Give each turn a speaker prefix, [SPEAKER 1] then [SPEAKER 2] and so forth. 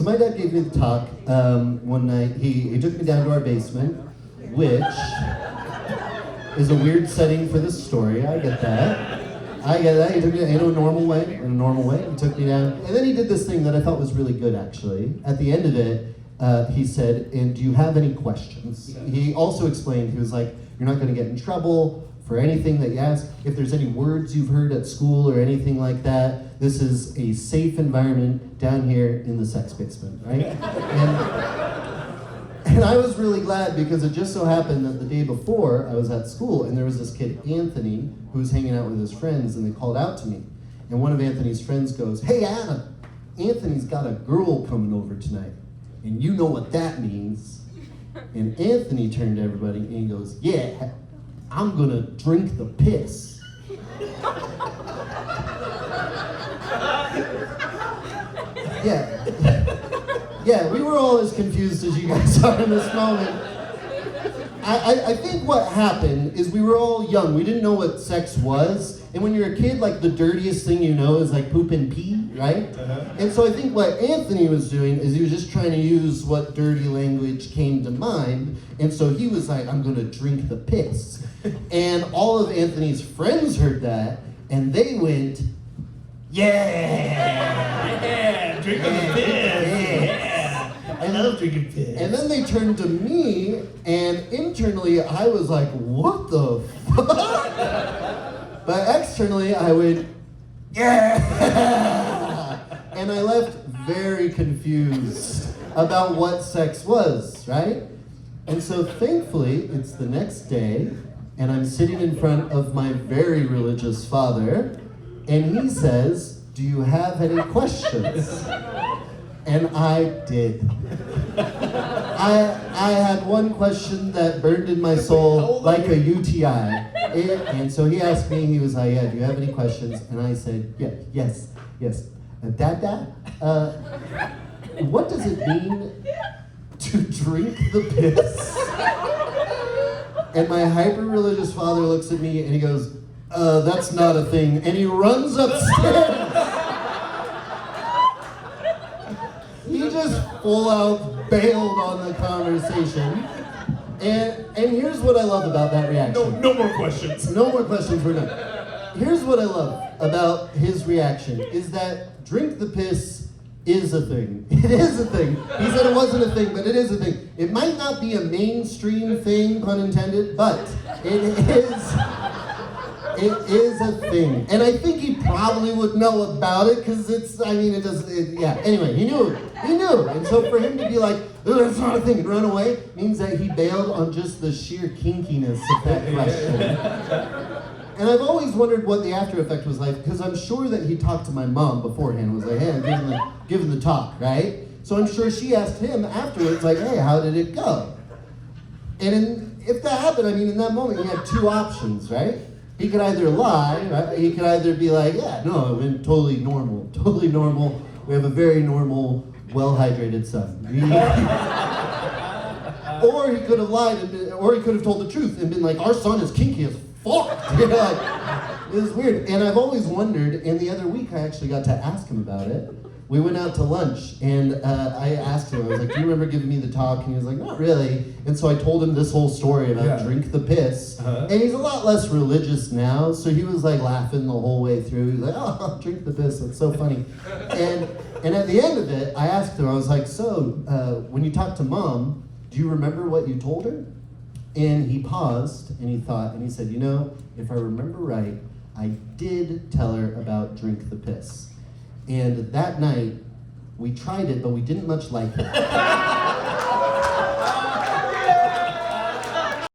[SPEAKER 1] my dad gave me the talk one night. He took me down to our basement, which is a weird setting for this story. I get that. He took me in a normal way. He took me down. And then he did this thing that I thought was really good, actually. At the end of it, he said, and do you have any questions? He also explained, he was like, you're not going to get in trouble for anything that you ask. If there's any words you've heard at school or anything like that, this is a safe environment down here in the sex basement, right? And I was really glad because it just so happened that the day before I was at school and there was this kid, Anthony, who was hanging out with his friends, and they called out to me. And one of Anthony's friends goes, hey Adam, Anthony's got a girl coming over tonight. And you know what that means. And Anthony turned to everybody and he goes, yeah, I'm gonna drink the piss. Yeah, we were all as confused as you guys are in this moment. I think what happened is we were all young. We didn't know what sex was. And when you're a kid, like the dirtiest thing you know is like poop and pee, right? And so I think what Anthony was doing is he was just trying to use what dirty language came to mind. And so he was like, I'm gonna drink the piss. And all of Anthony's friends heard that and they went, yeah,
[SPEAKER 2] drinking the piss. Yeah. I love drinking piss.
[SPEAKER 1] And then they turned to me, and internally I was like, what the fuck? But externally I went, yeah! And I left very confused about what sex was, right? And so thankfully, it's the next day, and I'm sitting in front of my very religious father, and he says, do you have any questions? And I did. I had one question that burned in my soul like a UTI. And so he asked me, he was like, yeah, do you have any questions? And I said, yeah, yes. Dada, what does it mean to drink the piss? And my hyper-religious father looks at me and he goes, that's not a thing. And he runs upstairs. He just full out bailed on the conversation. And here's what I love about that reaction.
[SPEAKER 2] No more questions.
[SPEAKER 1] No more questions, we're done. Here's what I love about his reaction, is that drink the piss is a thing. It is a thing. He said it wasn't a thing, but it is a thing. It might not be a mainstream thing, pun intended, but it is a thing. And I think he probably would know about it, because anyway, he knew. And so for him to be like, oh, that's not a thing, and run away, means that he bailed on just the sheer kinkiness of that question. And I've always wondered what the after effect was like, because I'm sure that he talked to my mom beforehand, was like, hey, I'm giving the talk, right? So I'm sure she asked him afterwards, like, hey, how did it go? And if that happened, in that moment, he had two options, right? He could either lie, right? He could either be like, yeah, no, it went totally normal. We have a very normal, well-hydrated son. Or he could have lied, or he could have told the truth and been like, our son is kinky as fuck. It was weird. And I've always wondered, and the other week I actually got to ask him about it. We went out to lunch, and I asked him, I was like, do you remember giving me the talk? And he was like, not really. And so I told him this whole story about drink the piss. And he's a lot less religious now, so he was like laughing the whole way through. He's like, oh, drink the piss, that's so funny. And at the end of it, I asked him, I was like, so when you talked to Mom, do you remember what you told her? And he paused, and he thought, and he said, if I remember right, I did tell her about drink the piss. And that night, we tried it, but we didn't much like it.